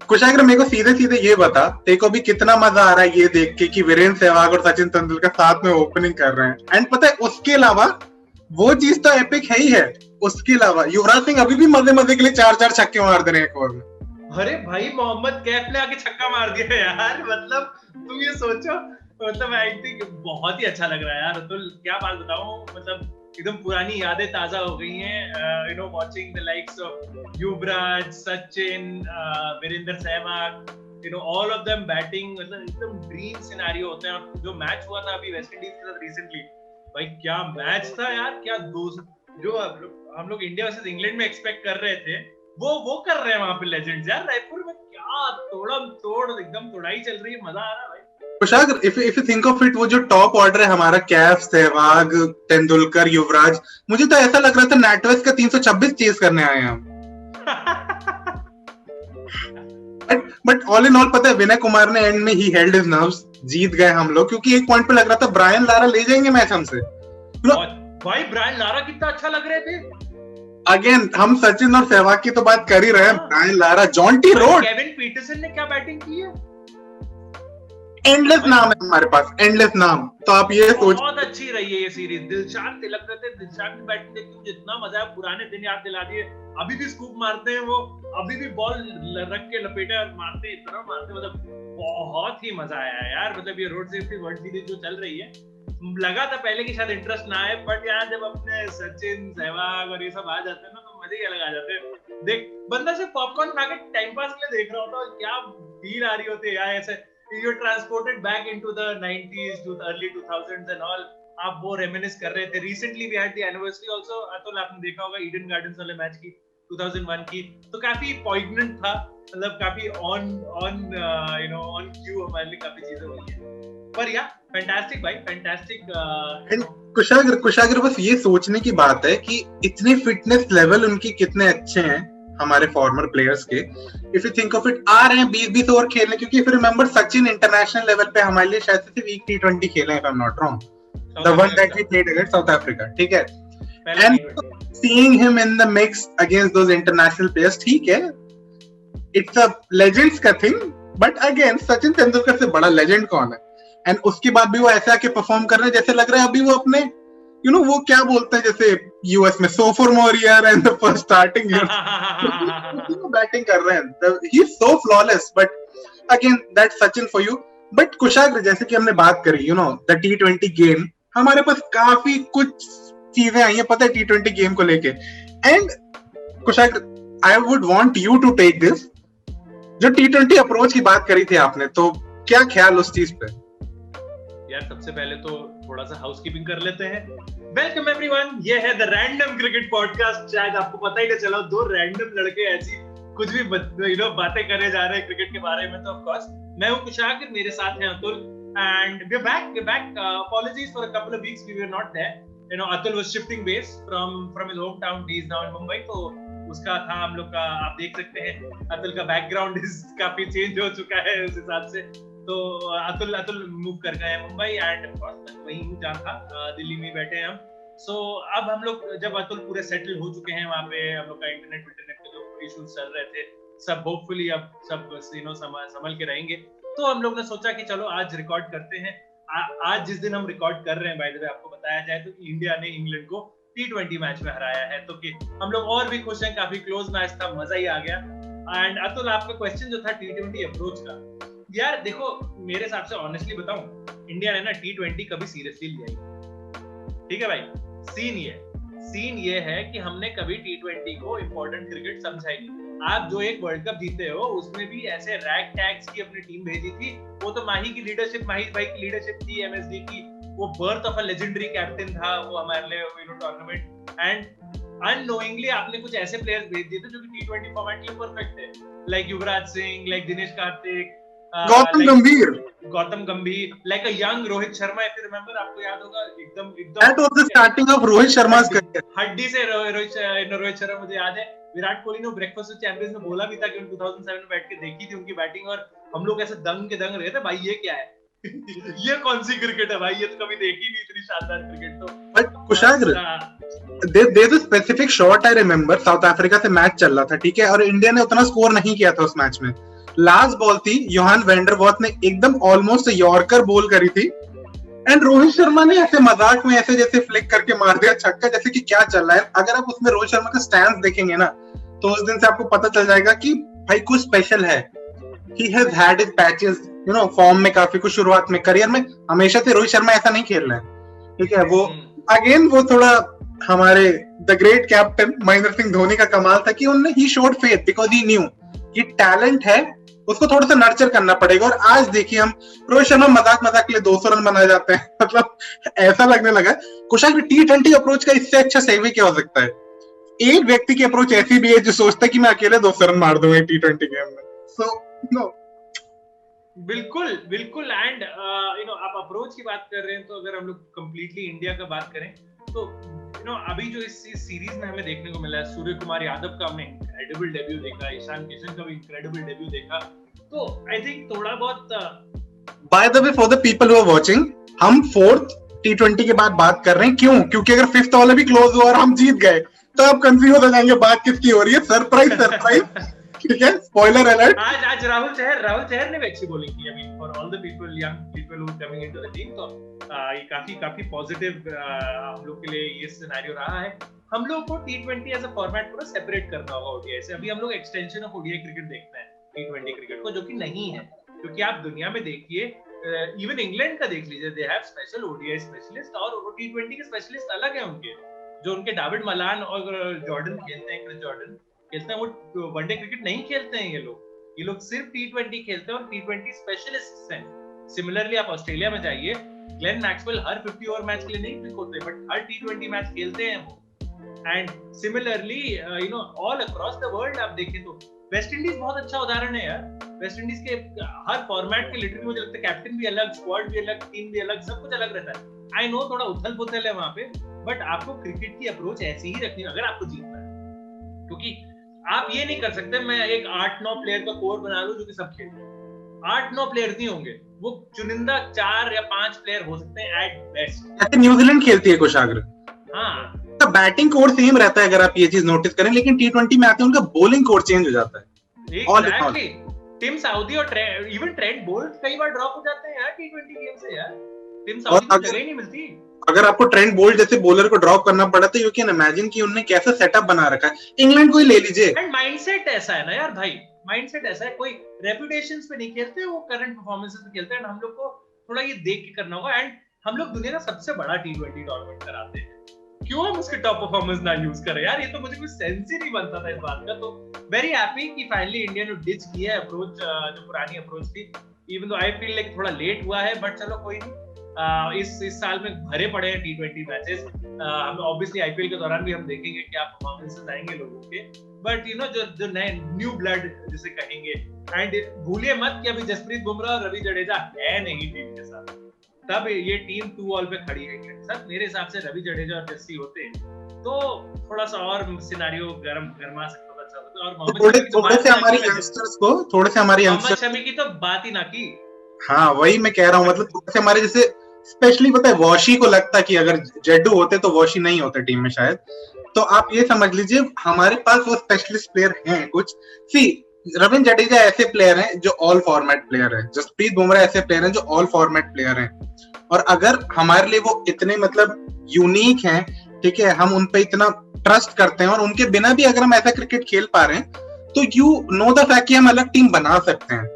कुशाग्र, मेरे को सीधे सीधे ये बता, तेरे को भी कितना मजा आ रहा है ये देख के कि वीरेंद्र सहवाग और सचिन तेंदुलकर साथ में ओपनिंग कर रहे हैं। एंड पता है उसके अलावा वो चीज तो एपिक है ही है, उसके अलावा युवराज सिंह अभी भी मजे मजे के लिए 4-4 छक्के मार दे रहे हैं एक ओवर में। अरे भाई मोहम्मद कैफ ने आके छक्का मार दिया यार, मतलब तुम ये सोचो, मतलब आई थिंक बहुत ही अच्छा लग रहा है यार। तो क्या बात बताऊं, मतलब एकदम पुरानी यादें ताजा हो गई हैं, you know, watching the likes of Yuvraj, Sachin, Virender Sehwag, you know, all of them batting, मतलब एकदम ड्रीम सिनेरियो होते हैं। और जो मैच हुआ था अभी वेस्ट इंडीज के साथ रिसेंटली, भाई क्या मैच था यार, क्या जो हम लोग इंडिया वर्सेस इंग्लैंड में एक्सपेक्ट कर रहे थे वो कर रहे हैं वहां पे लेजेंड्स यार। रायपुर में क्या तोड़म तोड़, एकदम तोड़ाई चल रही है, मजा आ रहा है भाई। Kushagra, if you think of it, वो जो टॉप ऑर्डर है हमारा, कैफ, सहवाग, तेंदुलकर, युवराज, मुझे तो ऐसा लग रहा था नैटवेस्ट का 326 चेस करने आए हैं हम। बट ऑल इन ऑल पता है विनय कुमार ने एंड में ही हेल्ड हिज नर्व्स, जीत गए हम लोग, क्योंकि एक पॉइंट पे लग रहा था ब्रायन लारा ले जाएंगे मैच हमसे। भाई ब्रायन लारा कितना अच्छा लग रहे थे। अगेन हम सचिन और सहवाग की तो बात कर ही रहे हैं, Brian Lara, Jonty Rhodes, Kevin Pietersen ने क्या बैटिंग की है, एंडलेस नाम है हमारे पास, एंडलेस नाम। तो आप ये सोच, बहुत अच्छी रही है ये सीरीज। दिलशाद तिलक रहते, दिलशाद की बैटिंग देखते हुए जितना मजा है, पुराने दिन याद दिला दिए। अभी भी स्कूप मारते हैं वो, अभी भी बॉल रख के लपेटे और मारते, इतना मारते, मतलब बहुत ही मजा आया यार। मतलब ये रोड सेफ्टी वर्ल्ड सीरीज जो चल रही है, लगा था पहले कि शायद इंटरेस्ट ना आए, बट यार जब अपने सचिन, सहवाग और ये सब आ जाते हैं ना, तो मजे ही अलग आ जाते हैं। देख, बंदा सिर्फ पॉपकॉर्न खा के टाइम पास के लिए देख रहा होता है, क्या फील आ रही होती है यार। ऐसे you're transported back into the 90s to the early 2000s and all. आप वो रेमिनिस कर रहे थे। Recently we had the anniversary also. Atul, आपने देखा होगा ईडन गार्डन्स वाले मैच की 2001 की, तो काफी पॉइग्नेंट था, मतलब काफी on you know on Q हमारे लिए काफी चीजें हुई हैं। पर या फैंटास्टिक भाई, फैंटास्टिक। कुशाग्र बस ये सोचने की बात है कि इतने फिटनेस लेवल उनके कितने अच्छे हैं हमारे फॉर्मर प्लेयर्स के। If you think of it, आ रहे हैं 20-20 ओवर खेलने, क्योंकि if you remember Sachin international level पे हमारे लिए शायद सिर्फ एक T20 खेला है, if I am not wrong, the one that we played against South Africa, ठीक है। And seeing him in the mix against those international players, ठीक है, इट्स अ लेजेंड्स का thing, but again Sachin Tendulkar से बड़ा लेजेंड कौन है? एंड उसके बाद भी वो ऐसे आके परफॉर्म कर रहे हैं जैसे लग रहा है अभी वो अपने यू नो वो क्या बोलते हैं जैसे यूएस में sophomore year and the first starting year batting कर रहे हैं। He is so flawless, but again that's Sachin for you. But Kushagra, जैसे कि हमने बात करी, you know the T20 game, हमारे पास काफी कुछ चीजें आई हैं पता है T20 गेम को लेके। And Kushagra, I would want you to take this, जो T20 अप्रोच की बात करी थी आपने, तो क्या ख्याल उस चीज पे? यार सबसे पहले तो थोड़ा सा हाउसकीपिंग कर लेते हैं। वेलकम एवरीवन, ये है द रैंडम क्रिकेट पॉडकास्ट। शायद आपको पता ही नहीं चला, दो रैंडम लड़के ऐसी कुछ भी यू नो बातें करे जा रहे हैं क्रिकेट के बारे में। तो ऑफ कोर्स मैं हूं कुशाग्र, मेरे साथ हैं Atul, and we are back. Apologies for a couple of weeks we were not there, you know Atul was shifting base from his home town, he is now in Mumbai. तो उसका था हम लोग का, आप देख सकते हैं अतुल का बैकग्राउंड काफी चेंज हो चुका है उस हिसाब से। तो अतुल मूव कर गए हैं मुंबई, एंड वहीं हूँ जहाँ था, दिल्ली में बैठे हैं हम। सो अब हम लोग जब अतुल पूरे सेटल हो चुके हैं वहाँ पे, हम लोग का इंटरनेट के जो इश्यूज चल रहे थे सब होपफुली अब सब यू नो संभल के रहेंगे, तो हम लोग ने सोचा कि चलो आज रिकॉर्ड करते हैं। आज जिस दिन हम रिकॉर्ड कर रहे हैं, बाय द वे आपको बताया जाए तो इंडिया ने इंग्लैंड को T20 मैच में हराया है, तो कि हम लोग और भी खुश हैं, काफी क्लोज मैच था, मजा ही आ गया। एंड अतुल, आपका क्वेश्चन जो था T20 अप्रोच का, यार देखो मेरे हिसाब से ऑनेस्टली बताऊं, इंडिया ने ना T20 कभी सीरियसली लिया ही, ठीक है भाई। सीन ये है कि हमने कभी T20 को इंपॉर्टेंट क्रिकेट समझा ही नहीं। आप जो एक वर्ल्ड कप जीते हो, उसमें भी ऐसे रैग टैग्स की अपनी टीम भेजी थी, वो तो माही की लीडरशिप, माही भाई की लीडरशिप थी, MSD की, वो birth of a legendary captain था वो हमारे लिए you know tournament. And unknowingly आपने कुछ ऐसे प्लेयर्स भेज दिए थे जो कि T20 फॉर्मेट के लिए परफेक्ट है, like Yuvraj Singh, like Dinesh Karthik, Gautam Gambhir, like a young Rohit Sharma, if you remember, आपको याद होगा एकदम that was the starting of Rohit Sharma's career. हड्डी से रोहित शर्मा, मुझे याद है विराट कोहली ने ब्रेकफास्ट विद चैंपियंस में बोला भी था कि 2007 में बैठ के देखी थी उनकी बैटिंग, और हम लोग ऐसे दंग के दंग रहे थे, भाई ये क्या है ये कौन सी क्रिकेट है भाई, ये तो कभी देखी नहीं इतनी शानदार क्रिकेट। तो but Kushagra, there's a specific shot I remember, south Africa से मैच चल रहा था, ठीक है, और इंडिया ने उतना स्कोर नहीं किया था उस मैच में। लास्ट बॉल थी, योहान वेंडरवॉर्थ ने एकदम ऑलमोस्ट यॉर्कर बॉल करी थी, एंड रोहित शर्मा ने ऐसे मजाक में ऐसे जैसे फ्लिक करके मार दिया छक्का, जैसे कि क्या चल रहा है। अगर आप उसमें रोहित शर्मा का स्टैंस देखेंगे ना, तो उस दिन से आपको पता चल जाएगा कि भाई कुछ स्पेशल है। He has had his patches, you know, form में काफी कुछ शुरुआत में, करियर में हमेशा से रोहित शर्मा ऐसा नहीं खेल रहे हैं, ठीक है। वो अगेन वो थोड़ा हमारे the great captain Mahendra Singh Dhoni का कमाल था कि उन्होंने he showed faith because he new कि टैलेंट है, उसको थोड़ा सा नर्चर करना पड़ेगा। और आज देखिए हम रोहित शर्मा मजाक मजाक के लिए 200 रन बनाए जाते हैं, मतलब ऐसा लगने लगा। कुशाग्र T20 अप्रोच का इससे अच्छा सेवी क्या हो सकता है? एक व्यक्ति की अप्रोच ऐसी भी है जो सोचता है कि मैं अकेले 200 रन मार दूंगा T20 गेम में। सो नो, बिल्कुल बिल्कुल। एंड यू नो आप अप्रोच की बात कर रहे हैं, तो अगर हम लोग कंप्लीटली इंडिया का बात करें तो यू नो अभी जो इस सीरीज में हमें देखने को मिला है, सूर्य कुमार यादव का हमने इनक्रेडिबल डेब्यू देखा, ईशान किशन का भी इनक्रेडिबल डेब्यू देखा, तो आई थिंक थोड़ा बहुत by the way for the people who are watching, हम 4th T20 के बाद बात कर रहे हैं, क्यों? क्योंकि अगर 5th वाला भी क्लोज हुआ और हम जीत गए तो आप कंफ्यूज हो जाएंगे बात किसकी हो रही है। सरप्राइज सरप्राइज, ठीक है, स्पॉइलर अलर्ट। आज राहुल चहर ने भी अच्छी बॉलिंग की। I mean for all the people, young people who coming into the team, तो ये काफी पॉजिटिव हम लोग के लिए ये सिनेरियो रहा है। हम लोग को T20 एज अ फॉर्मेट पूरा सेपरेट करना होगा ओडीआई से। अभी हम लोग एक्सटेंशन ऑफ ओडीआई क्रिकेट देखते हैं T20 क्रिकेट को, जो कि नहीं है, क्योंकि आप दुनिया में देखिए, इवन इंग्लैंड का देख लीजिए, they have special ODI specialist, और T20 के स्पेशलिस्ट अलग है उनके। जो उनके डेविड मलान और जॉर्डन खेलते हैं, क्रिस जॉर्डन खेलते हैं, वो वनडे क्रिकेट नहीं खेलते हैं। ये लोग सिर्फ T20 खेलते हैं और T20 स्पेशलिस्ट हैं। सिमिलरली आप ऑस्ट्रेलिया में जाइए, ग्लेन मैक्सवेल हर 50 ओवर मैच के लिए नहीं पिक होते, बट हर T20 मैच खेलते हैं वो। And similarly you know all across the world आप देखें तो वेस्ट इंडीज बहुत अच्छा उदाहरण है यार। वेस्ट इंडीज के हर फॉर्मेट के लिटरली मुझे लगता है कैप्टन भी अलग, स्क्वाड भी अलग, टीम भी अलग, सब कुछ अलग रहता है। आई नो थोड़ा उथल पुथल है वहां पे, बट आपको क्रिकेट की अप्रोच ऐसी ही रखनी है अगर आपको जीतना है। क्योंकि आप ये नहीं कर सकते मैं एक 8-9 प्लेयर का कोर बना लूं जो कि सब खेलते हैं। 8-9 प्लेयर नहीं होंगे, वो चुनिंदा 4 या 5 प्लेयर हो सकते हैं एट बेस्ट। ऐसे न्यूजीलैंड खेलती है कुशाग्र, हाँ, तो बैटिंग कोर सेम रहता है अगर आप ये चीज नोटिस करें, लेकिन T20 में आते हैं उनका बॉलिंग कोर चेंज हो जाता है। एग्जैक्टली। टिम साउदी और इवन ट्रेंट बोल्ट कई बार ड्रॉप हो जाते हैं यार T20 गेम से यार। टिम साउदी को जगह ही नहीं मिलती। अगर आपको ट्रेंट बोल्ट जैसे बॉलर को ड्रॉप करना पड़ा तो यू कैन इमेजिन कि उन्होंने कैसा सेटअप बना रखा है। इंग्लैंड को ही ले लीजिए। एंड माइंडसेट ऐसा है ना यार भाई, माइंडसेट ऐसा है, कोई रेपुटेशंस पे नहीं खेलते, वो करंट परफॉर्मेंसेस पे खेलते हैं। हम लोग को थोड़ा ये देख के करना होगा। एंड हम लोग दुनिया का सबसे बड़ा T20 टूर्नामेंट कराते हैं, क्यों हम उसके टॉप परफॉर्मेंस ना यूज करें यार? ये तो मुझे कोई सेंस ही नहीं बनता था इस बात का। तो वेरी हैप्पी कि फाइनली इंडिया ने डिच किया है अप्रोच, जो पुरानी अप्रोच थी। Even though I feel like थोड़ा लेट हुआ है, बट चलो कोई नहीं। इस साल में भरे पड़े हैं T20 मैचेस। हम ऑब्वियसली आईपीएल के दौरान भी हम देखेंगे क्या परफॉर्मेंसेस आएंगे लोगों के, बट यू नो जो नए न्यू ब्लड जिसे कहेंगे। एंड भूलिए मत कि अभी जसप्रीत बुमराह और रवि जडेजा है नहीं टीम के साथ, तब ये टीम 2 ऑल पे खड़ी है। सर मेरे हिसाब से रवि जडेजा और जस्सी होते तो थोड़ा सा और सिनेरियो गरमा सकता था। और थोड़े से हमारे यंगस्टर्स शमी की तो बात ही ना की। हाँ वही मैं कह रहा हूँ, मतलब थोड़े से हमारे जैसे स्पेशली पता है वॉशी को लगता कि अगर जेडू होते तो वॉशी नहीं होते टीम में शायद। तो आप ये समझ लीजिए हमारे पास वो स्पेशलिस्ट प्लेयर हैं कुछ। सी रविंद्र जडेजा ऐसे प्लेयर हैं जो ऑल फॉर्मेट प्लेयर है, जसप्रीत बुमराह ऐसे प्लेयर हैं जो ऑल फॉर्मेट प्लेयर हैं। और अगर हमारे लिए वो इतने मतलब यूनिक हैं, ठीक है, हम उन पे इतना ट्रस्ट करते हैं और उनके बिना भी अगर हम ऐसा क्रिकेट खेल पा रहे हैं तो यू नो द फैक्ट कि हम अलग टीम बना सकते हैं।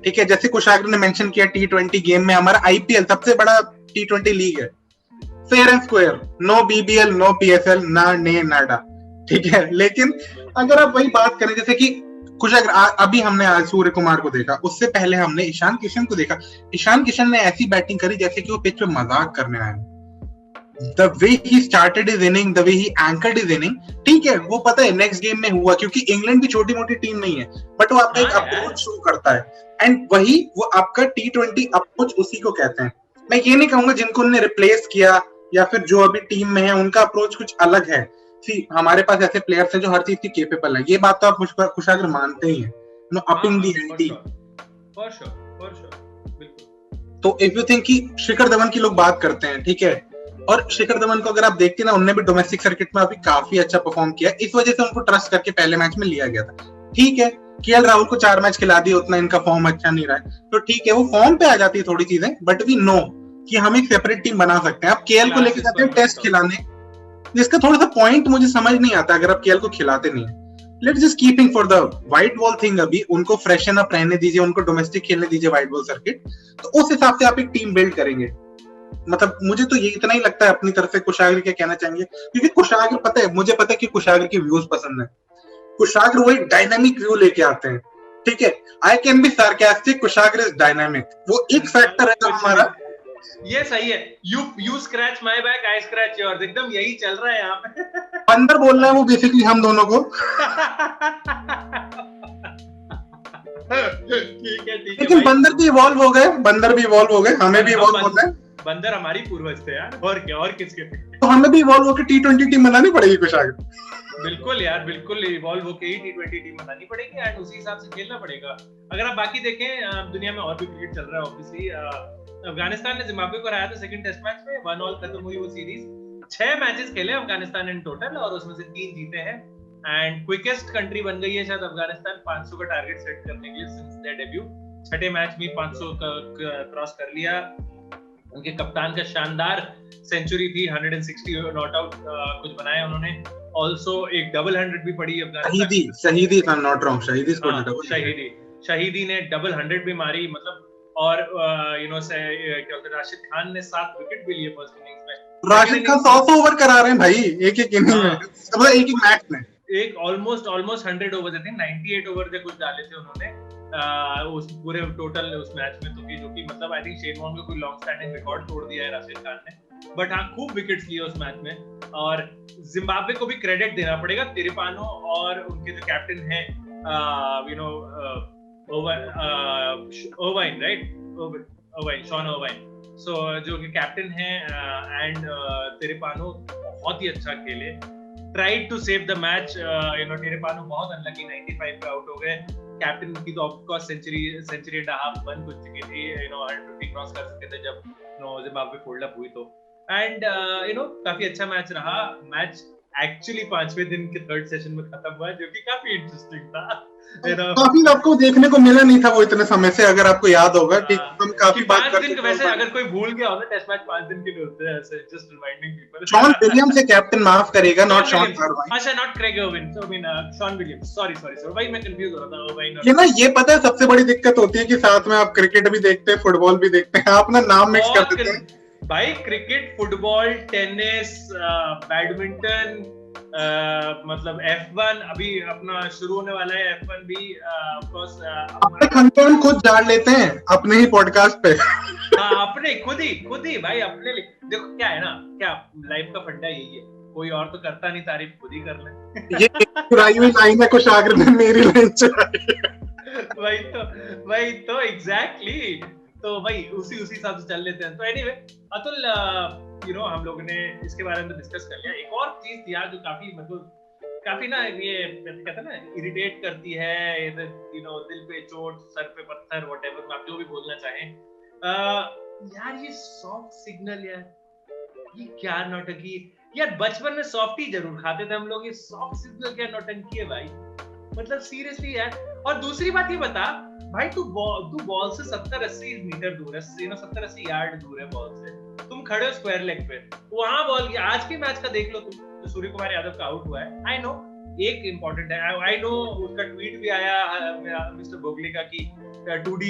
ठीक है, जैसे कुशाग्र ने मेंशन किया T20 गेम में हमारा आईपीएल सबसे बड़ा T20 लीग है, fair and square, no BBL no PSL ना ने नाडा, ठीक है। लेकिन अगर आप वही बात करें जैसे कि कुशाग्र अभी हमने आज सूर्य कुमार को देखा, उससे पहले हमने ईशान किशन को देखा। ईशान किशन ने ऐसी बैटिंग करी जैसे कि वो पिच पे मजाक करने आए। The way he started his inning, the way he anchored his inning, ठीक है, वो पता है नेक्स्ट गेम में हुआ क्योंकि इंग्लैंड भी छोटी मोटी टीम नहीं है, बट वो आपका एक अप्रोच शो करता है। एंड वही वो आपका T20 अप्रोच उसी को कहते हैं। मैं ये नहीं कहूंगा जिनको उन्होंने रिप्लेस किया या फिर जो अभी टीम में है उनका अप्रोच कुछ अलग है। सी हमारे पास ऐसे प्लेयर्स हैं जो हर चीज की केपेबल है, ये बात तो आप कुशाग्र मानते ही है, no upping the ante. For sure बिल्कुल। तो इफ यू थिंक कि शिखर धवन की लोग बात करते हैं, ठीक है, और शिखर धवन को अगर आप देखते ना, उनने भी डोमेस्टिक सर्किट में अभी काफी अच्छा परफॉर्म किया, इस वजह से उनको ट्रस्ट करके पहले मैच में लिया गया था। ठीक है, केएल राहुल को 4 मैच खिला दिए, उतना इनका फॉर्म अच्छा नहीं रहा है, तो ठीक है, वो फॉर्म पे आ जाती है थोड़ी चीजें, बट वी नो कि हम एक सेपरेट टीम बना सकते हैं। आप केएल को लेके जाते हैं टेस्ट खिलाने, जिसका थोड़ा सा पॉइंट मुझे समझ नहीं आता अगर आप केएल को खिलाते नहीं है। Let's just keeping for the white ball thing, अभी उनको फ्रेशन अप रहने दीजिए, उनको डोमेस्टिक खेलने दीजिए व्हाइट बॉल सर्किट, तो उस हिसाब से आप एक टीम बिल्ड करेंगे। मतलब मुझे तो ये इतना ही लगता है अपनी तरफ से। कुशाग्र क्या कहना चाहेंगे? क्योंकि कुशाग्र पता है, मुझे पता है कि कुशाग्र की व्यूज पसंद है। कुशाग्र वो एक डायनामिक व्यू लेके आते हैं, ठीक है। I can be sarcastic, Kushagra is dynamic, वो एक फैक्टर है जो हमारा। ये सही है, you scratch my back, I scratch yours, एकदम यही चल रहा है यहाँ पे। बंदर बोल रहा है वो बेसिकली हम दोनों को। ठीक है लेकिन बंदर भी इवॉल्व हो गए, हमें भी इवॉल्व होना है। बंदर हमारी पूर्वज थे यार, और क्या, और किसके थे? तो हमें भी इवॉल्व होकर T20 टीम बनानी पड़ेगी कुशाग्र। बिल्कुल यार, बिल्कुल इवॉल्व होके ही T20 टीम बनानी पड़ेगी एंड उसी हिसाब से खेलना पड़ेगा। अगर आप बाकी देखें, दुनिया में और भी क्रिकेट चल रहा है ऑब्वियसली। अफगानिस्तान ने जिम्बाब्वे को हराया था सेकंड टेस्ट मैच में, 1-1 खत्म हुई वो सीरीज। 6 मैचेस खेले अफगानिस्तान इन टोटल और उसमें से 3 जीते हैं एंड क्विकेस्ट कंट्री बन गई है शायद अफगानिस्तान 500 का टारगेट सेट करने के लिए सिंस देयर डेब्यू। छठे मैच में 500 का क्रॉस कर लिया। उनके कप्तान का शानदार सेंचुरी थी, 160 नॉट आउट कुछ बनाए उन्होंने। ऑल्सो एक डबल 100 भी पड़ी अफगानिस्तान। शहीदी if I'm not wrong, शहीदी ने डबल 100 भी मारी, मतलब। और क्या बोलते हैं, राशिद खान ने 7 विकेट भी लिए फर्स्ट इनिंग्स में। राशिद खान 100 ओवर करा रहे हैं भाई एक इनिंग में, मतलब एक मैच में। एक ऑलमोस्ट 100 ओवर थे, 98 ओवर के कुछ डाले थे उन्होंने उस पूरे टोटल उस मैच में, तो जो कि मतलब आई थिंक शेन वॉर्न का कोई लॉन्ग स्टैंडिंग रिकॉर्ड तोड़ दिया है राशिद खान ने। बट हाँ, खूब विकेट्स लिए उस मैच में। और जिम्बाब्वे को भी क्रेडिट देना पड़ेगा, तिरिपानो और उनके जो कैप्टन है ओवाइन, राइट, शॉन ओवाइन, सो जो कि कैप्टन है, एंड तिरिपानो बहुत ही अच्छा खेले, tried to save the match. Tiripano बहुत अनलकी, 95 पे आउट हो गए। कैप्टन की तो of course century and half बन कुछ चुकी थी, 150 क्रॉस कर सकते थे जब जिम्बाब्वे फोल्ड अप हुई तो। एंड काफी अच्छा मैच रहा। मैच एक्चुअली 5वें दिन के थर्ड सेशन में खत्म हुआ, जो कि काफी इंटरेस्टिंग था। काफी आपको देखने को मिला नहीं था वो इतने समय से, अगर आपको याद होगा कि हम काफी बात करते थे। वैसे अगर कोई भूल गया हो ना, टेस्ट मैच 5 दिन के लिए होते हैं, ऐसे just reminding people. Sean Williams से कैप्टन माफ करेगा, नॉट शॉन कार्वाइन। अच्छा, not Craig Ervine, so Sean Williams, sorry भाई, मैं कंफ्यूज हो रहा था। अर्विन ये ना, ये पता है सबसे बड़ी दिक्कत होती है कि साथ में आप क्रिकेट भी देखते हैं, फुटबॉल भी देखते हैं, आप ना नाम मिक्स कर देते हैं भाई। क्रिकेट, फुटबॉल, टेनिस, बैडमिंटन, मतलब F1 अभी अपना शुरू होने वाला है, F1 भी ऑफ कोर्स अपने कंटेंट खुद झाड़ लेते हैं अपने ही पॉडकास्ट पे। अपने खुद ही भाई, अपने लिए। देखो क्या है ना, क्या लाइफ का फंडा यही है, कोई और तो करता नहीं, तारीफ खुद ही कर ले। ये चुराई हुई लाइन है, कुशाग्र ने मेरी लाइन चुराई। वही तो एग्जैक्टली। तो भाई उसी हिसाब से चल लेते हैं। तो एनीवे अतुल, हम लोगों ने इसके बारे में डिस्कस कर लिया। एक और चीज थी यार जो काफी ना, ये कहते हैं ना, इरिटेट करती है, दिल पे चोट, सर पे पत्थर, व्हाटएवर आप जो भी बोलना चाहें। यार ये सॉफ्ट सिग्नल यार, ये क्या नौटंकी यार। बचपन में सॉफ्टी जरूर खाते थे हम लोग, ये सॉफ्ट सिग्नल क्या नौटंकी है भाई, मतलब सीरियसली यार। और दूसरी बात ये बता भाई, तू बॉल से 70-80 मीटर दूर है, 70-80 यार्ड दूर है बॉल से, तुम खड़े हो स्क्वायर लेग पे, वहां बॉल की। आज के मैच का देख लो तुम, तो सूर्य कुमार यादव का आउट हुआ है, आई नो एक इंपॉर्टेंट है, आई नो उसका ट्वीट भी आया मिस्टर बोगले का कि 2D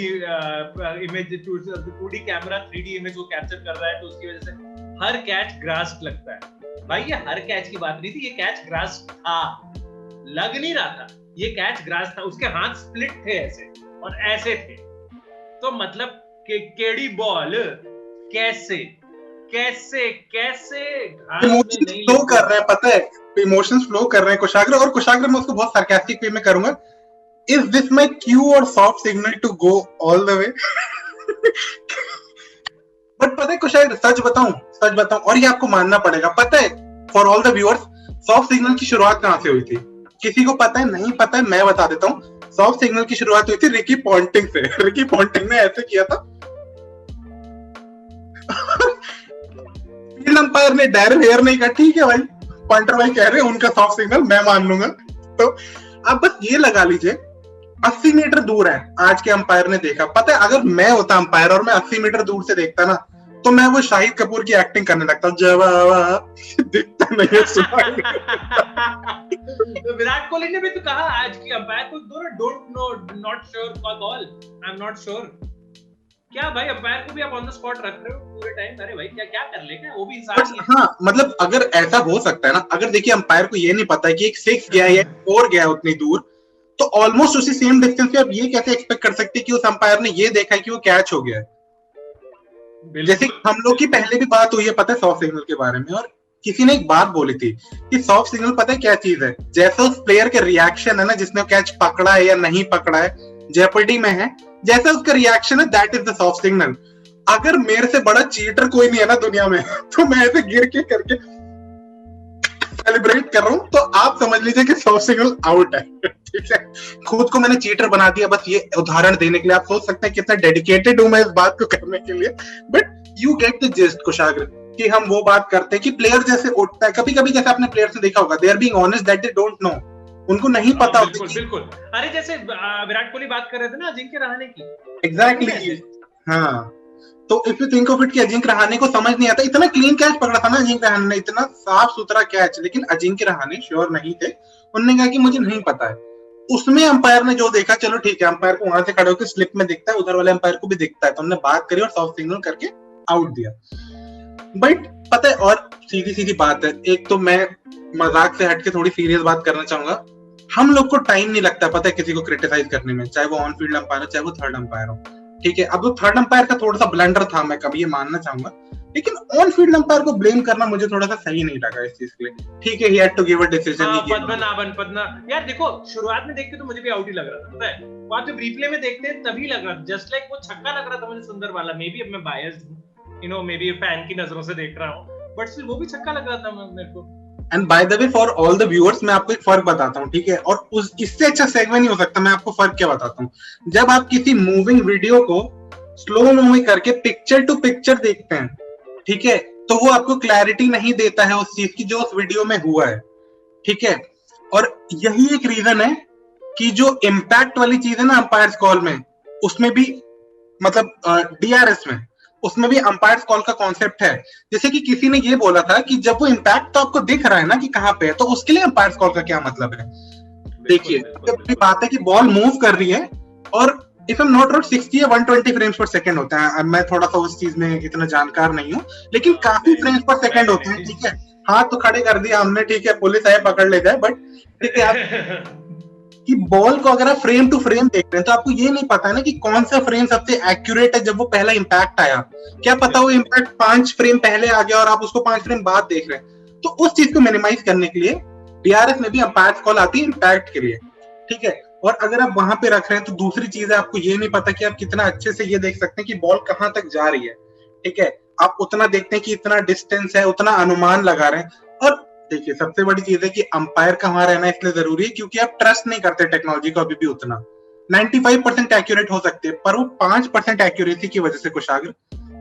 image, 2D camera 3D image को कैप्चर कर रहा है, तो उसकी वजह से हर कैच ग्रास लगता है। भाई ये हर कैच की बात नहीं थी, ये कैच ग्रास था, लग नहीं रहा था, ये कैच ग्रास था। उसके हाथ स्प्लिट थे ऐसे और ऐसे थे, तो मतलब केड़ी बॉल कैसे फ्लो कर रहे हैं, पता है, इमोशंस फ्लो कर रहे हैं कुशाग्र। और कुशाग्र मैं उसको बहुत सार्कास्टिक वे में करूंगा, इज दिस माय क्यू और soft signal to go all the way? But पता है कुशाग्र, सच बताऊं, और ये आपको मानना पड़ेगा, पता है, for all the viewers, soft signal की शुरुआत कहां से हुई थी? किसी को पता है? नहीं पता है, मैं बता देता हूँ। सॉफ्ट सिग्नल की शुरुआत हुई थी रिकी पॉन्टिंग से। रिकी पॉन्टिंग ने ऐसे किया था, फील्ड अंपायर ने डैरेन हेयर नहीं कहा ठीक है भाई, पंटर भाई कह रहे हैं उनका सॉफ्ट सिग्नल मैं मान लूंगा। तो आप बस ये लगा लीजिए 80 मीटर दूर है, आज के अंपायर ने देखा, पता है अगर मैं होता अंपायर और मैं 80 मीटर दूर से देखता ना, तो मैं वो शाहिद कपूर की एक्टिंग करने लगता, जवाब दिखता नहीं है सुनाई। तो विराट कोहली ने भी तो कहा आज की अंपायर को दोनों don't know, not sure for ball, I am not sure. क्या भाई अंपायर को भी आप ऑन द स्पॉट रख रहे हो पूरे टाइम? अरे भाई क्या क्या कर लेगा, वो भी इंसान ही है। हाँ मतलब अगर ऐसा हो सकता है ना, अगर देखिए अंपायर को ये नहीं पता है कि एक 6 गया है या 4 गया है उतनी दूर, तो ऑलमोस्ट उसी सेम डिस्टेंस पे आप ये कैसे एक्सपेक्ट कर सकते हैं कि उस अंपायर ने ये देखा है कि वो कैच हो गया है। जैसे हम लोग की पहले भी बात हुई है पता है सॉफ्ट सिग्नल के बारे में, और किसी ने एक बात बोली थी कि सॉफ्ट सिग्नल पता है क्या चीज है, जैसा उस प्लेयर के रिएक्शन है ना, जिसने कैच पकड़ा है या नहीं पकड़ा है, जेपर्डी में है, जैसा उसका रिएक्शन है that is the soft signal. अगर मेरे से बड़ा चीटर कोई नहीं है ना दुनिया में, तो मैं ऐसे गिर के करके सेलिब्रेट कर रहा हूं, तो आप समझ लीजिए कि सॉफ्ट सिग्नल आउट है। ठीक है, खुद को मैंने चीटर बना दिया बस ये उदाहरण देने के लिए। आप सोच सकते हैं कितना डेडिकेटेड हूं मैं इस बात को करने के लिए, but you get the gist Kushagra, कि हम वो बात करते हैं कि प्लेयर जैसे उठता है, कभी कभी जैसे आपने प्लेयर से देखा होगा, they are being honest that they don't know, उनको नहीं पता होता। बिल्कुल बिल्कुल, अरे जैसे विराट कोहली बात कर रहे थे ना अजिंक्य रहाणे की, एग्जैक्टली हाँ। तो if you think of it कि अजिंक्य रहाणे को समझ नहीं आता, इतना क्लीन कैच पकड़ा था ना अजिंक्य रहाणे ने, इतना साफ सुथरा कैच, लेकिन अजिंक्य रहाणे श्योर नहीं थे, उन्होंने कहा कि मुझे नहीं पता है। उसमें अंपायर ने जो देखा, चलो ठीक है अंपायर को वहां से खड़े होकर स्लिप में दिखता है, उधर वाले अंपायर को भी दिखता है, तो हमने बात करी और सॉफ्ट सिग्नल करके आउट दिया। बट पता है, और सीधी सीधी बात है, एक तो मैं मजाक से हटके थोड़ी सीरियस बात करना चाहूंगा, हम लोग को टाइम नहीं लगता पता है किसी को क्रिटिसाइज करने में, चाहे वो ऑन फील्ड अंपायर हो चाहे वो थर्ड अंपायर हो। ठीक है, अब वो थर्ड अंपायर का थोड़ा सा ब्लंडर था, मैं कभी ये मानना चाहूंगा, लेकिन ऑन फील्ड अंपायर को ब्लेम करना मुझे थोड़ा सा सही नहीं लगा इस चीज के लिए। ठीक है, he had to give a decision. Padmanabhan यार देखो, शुरुआत में देख के तो मुझे भी आउट ही लग रहा था, पता है, बाद में रिप्ले में देखते हैं तभी लग रहा, जस्ट लाइक वो छक्का लग रहा था मुझे सुंदर वाला। मे बी अब मैं बायस्ड हूं, you know, may be fan की नजरों से देख रहा हूं, बट स्टिल वो भी छक्का लग रहा था मेरे को। And bye the way for all the viewers, मैं आपको एक फर्क बताता हूँ, ठीक है, और उस इससे अच्छा सेगमेंट नहीं हो सकता। मैं आपको फर्क क्या बताता हूँ, जब आप किसी मूविंग वीडियो को स्लो मूवी करके पिक्चर टू पिक्चर देखते हैं, ठीक है, तो वो आपको क्लैरिटी नहीं देता है उस चीज की जो उस वीडियो में हुआ है। ठीक है, और यही एक रीजन है कि जो इम्पैक्ट वाली चीज है ना अंपायर्स कॉल में, उसमें भी मतलब डीआरएस में, उसमें भी अंपायर्स कॉल का कॉन्सेप्ट है। जैसे कि किसी ने ये बोला था कि जब वो इम्पैक्ट तो आपको दिख रहा है ना कि कहां पे है, तो उसके लिए अंपायर्स कॉल का क्या मतलब है। देखिए, अपनी बात है कि बॉल मूव कर रही है और if I am not wrong 60 या 120 फ्रेम्स पर सेकंड होता है। मैं थोड़ा सा उस चीज में इतना जानकार नहीं हूँ, लेकिन काफी फ्रेम्स पर सेकंड होते हैं। ठीक है, हाथ तो खड़े कर दिया हमने, ठीक है, पुलिस आए पकड़ ले जाए, बट ठीक है आप कि बॉल को अगर आप फ्रेम टू फ्रेम देख रहे हैं तो आपको ये नहीं पता है ना कि कौन सा फ्रेम सबसे एक्यूरेट है। जब वो पहला इम्पैक्ट आया, क्या पता वो इम्पैक्ट 5 फ्रेम पहले आ गया और आप उसको 5 फ्रेम बाद देख रहे हैं। तो उस चीज को मिनिमाइज करने के लिए डीआरएस में भी अंपायर कॉल आती है इम्पैक्ट के लिए। ठीक है, और अगर आप वहां पे रख रहे हैं तो दूसरी चीज है, आपको ये नहीं पता कि आप कितना अच्छे से ये देख सकते हैं कि बॉल कहां तक जा रही है। ठीक है, आप उतना देखते हैं कि इतना डिस्टेंस है, उतना अनुमान लगा रहे हैं। और देखिए, सबसे बड़ी चीज है कि अंपायर का वहां रहना इसलिए जरूरी है क्योंकि आप ट्रस्ट नहीं करते टेक्नोलॉजी को अभी भी उतना। 95% एक्यूरेट हो सकते हैं, पर वो 5% एक्यूरेसी की वजह से कुशाग्र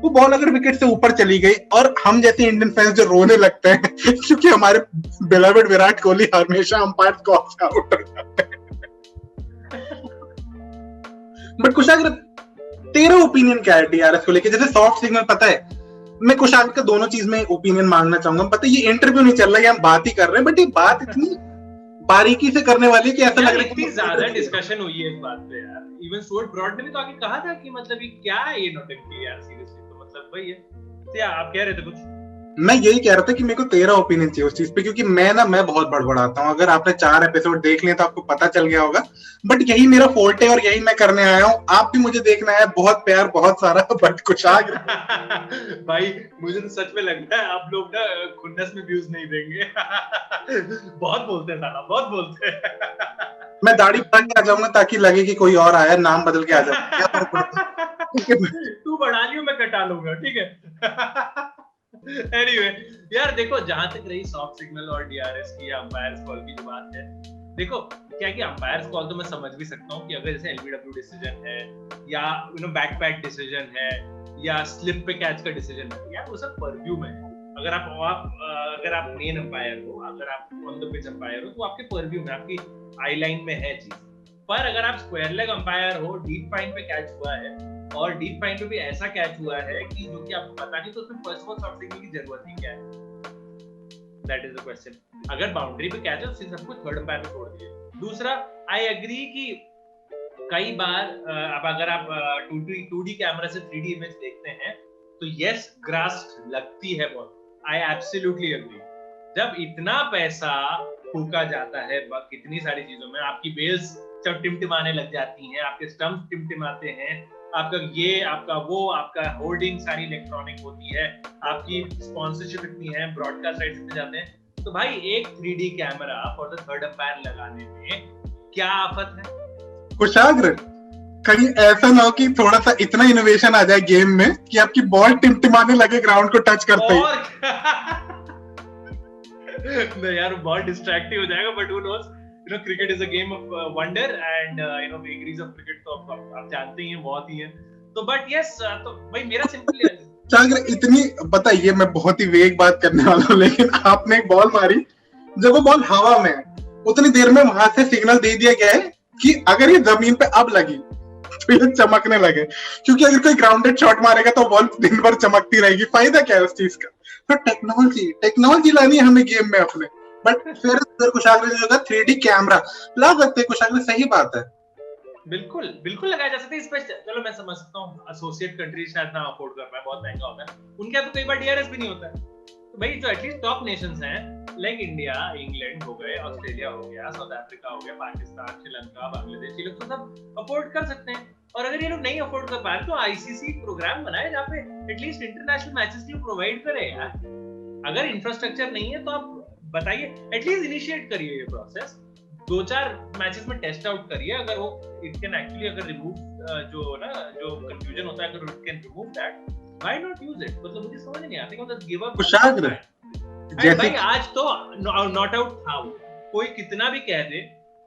वो बॉल अगर विकेट से ऊपर चली गई, और हम जैसे इंडियन फैंस जो रोने लगते हैं क्योंकि हमारे बिलवेड विराट कोहली हमेशा अंपायर कॉल से आउट हो जाते हैं। बट कुशाग्र, तेरा ओपिनियन क्या है डीआरएस को लेके? जैसे सॉफ्ट सिग्नल, पता है मैं कुशाग्र का दोनों चीज में ओपिनियन मांगना चाहूंगा। पता है ये इंटरव्यू नहीं चल रहा है, हम बात ही कर रहे हैं, बट ये बात इतनी बारीकी से करने वाली कि ऐसा लग रहा है कि ज्यादा डिस्कशन हुई है इस बात पे यार। इवन स्टुअर्ट ब्रॉड ने भी तो आके कहा था कि मतलब ये क्या है, ये नौटंकी यार, सीरियसली। तो मतलब वही है, तो यार आप कह रहे थे कुछ? मैं यही कह रहा था कि मेरे को तेरा ओपिनियन चाहिए उस चीज पे, क्योंकि मैं बहुत बड़बड़ाता हूँ। अगर आपने 4 एपिसोड देख लिए तो आपको पता चल गया होगा, बट यही मेरा फोर्ट है और यही मैं करने आया हूँ। आप भी मुझे देखना है, बहुत प्यार बहुत सारा, बट कुशाग्र भाई मुझे तो सच में लगता है आप लोग ना खुन्नस में व्यूज नहीं देंगे। बहुत बोलते हैं साला, बहुत बोलते हैं। मैं दाढ़ी बढ़ा के आ जाऊंगा ताकि लगे कि कोई और आया, नाम बदल के आ जाऊंगा। तू बढ़ा लियो, मैं कटा लूंगा, ठीक है। Anyway, यार देखो, जहां तक रही सॉफ्ट सिग्नल और डीआरएस की या अंपायर्स कॉल की जो बात है, देखो क्या कि अंपायर्स कॉल तो मैं समझ भी सकता हूँ कि अगर जैसे एलबीडब्ल्यू डिसीजन है या बैक पैक डिसीजन है या स्लिप पे कैच का डिसीजन है, यार वो सब परव्यू में है। अगर आप मेन अंपायर हो, अगर आप ऑन द पिच अंपायर हो, तो आपके परव्यू में, आपकी आई लाइन में है चीज। पर अगर आप स्क्वायर लेग अंपायर हो, डीप फाइन पे कैच हुआ है और डीप फाइन पे भी ऐसा कैच हुआ है कि जो कि आपको पता नहीं, तो उसमें फर्स्ट बॉल शॉट सिग्नल की जरूरत ही क्या है? That is the question. अगर बाउंड्री पे कैच है तो सब कुछ थर्ड अंपायर पे छोड़ दिए। दूसरा, आई एग्री कि कई बार अब अगर आप 2D कैमरा से 3D इमेज देखते हैं तो यस, ग्रास लगती है बहुत। I absolutely agree. जब इतना पैसा फूका जाता है कितनी सारी चीजों में, आपकी बेल्स जब टिमटिमाने लग जाती हैं, आपके स्टंप्स टिमटिमाते हैं, आपका ये, आपका वो, आपका होल्डिंग सारी इलेक्ट्रॉनिक होती है, आपकी स्पॉन्सरशिप इतनी है, ब्रॉडकास्ट राइट्स इतने जाते हैं, तो भाई एक 3D camera for the third umpire लगाने में क्या आफत है? कुशाग्र, कहीं ऐसा ना हो कि थोड़ा सा इतना इनोवेशन आ जाए गेम में कि आपकी बॉल टिमटिमाने लगे ग्राउंड को टच करते ही। नहीं यार, बहुत डिस्ट्रैक्टिव हो जाएगा, but who nose, you know, cricket is a game of wonder and you know vagaries of cricket तो आप जानते ही हैं, बहुत ही है। तो बट यस, तो भाई मेरा सिंपल है कुशाग्र, इतनी बताइए, मैं बहुत ही वेग बात करने वाला हूँ, लेकिन आपने एक बॉल मारी, जब वो बॉल हवा में है, उतनी देर में वहां से सिग्नल दे दिया गया है कि अगर ये जमीन पे अब लगी तो ये चमकने लगे, क्योंकि अगर कोई ग्राउंडेड शॉट मारेगा तो बॉल दिन भर चमकती रहेगी। फायदा क्या है उस चीज का? तो टेक्नोलॉजी लानी है हमें गेम में अपने। बट फिर कुशाग्र ने होगा 3D कैमरा ला सकते हैं। कुशाग्र, सही बात है, बिल्कुल बिल्कुल लगाया जा सकता है। इस पे चलो मैं समझ सकता हूँ, एसोसिएट कंट्रीज शायद ना अफोर्ड कर पाए, बहुत महंगा होता है उनके यहाँ, तो कई बार डीआरएस भी नहीं होता है। तो भाई जो एटलीस्ट टॉप नेशंस हैं, लाइक इंडिया, इंग्लैंड हो गए, ऑस्ट्रेलिया हो गया, साउथ अफ्रीका हो गया, पाकिस्तान, श्रीलंका, बांग्लादेश, ये लोग तो सब अफोर्ड कर सकते हैं। और अगर ये लोग नहीं अफोर्ड कर पाए तो आईसीसी प्रोग्राम बनाए जहाँ पे एटलीस्ट इंटरनेशनल मैचेस के लिए प्रोवाइड करे यार। अगर इंफ्रास्ट्रक्चर नहीं है तो आप बताइए, एटलीस्ट इनिशिएट करिए ये प्रोसेस, 2-4 मैचेस में टेस्ट आउट करिए। अगर वो इट कैन एक्चुअली, अगर रिमूव जो कंफ्यूजन होता है, अगर it can remove that, why not use it? मतलब मुझे समझ नहीं आता कि मतलब गिव अप। कुशाग्र, भाई आज तो नॉट आउट था, कोई कितना भी कह दे,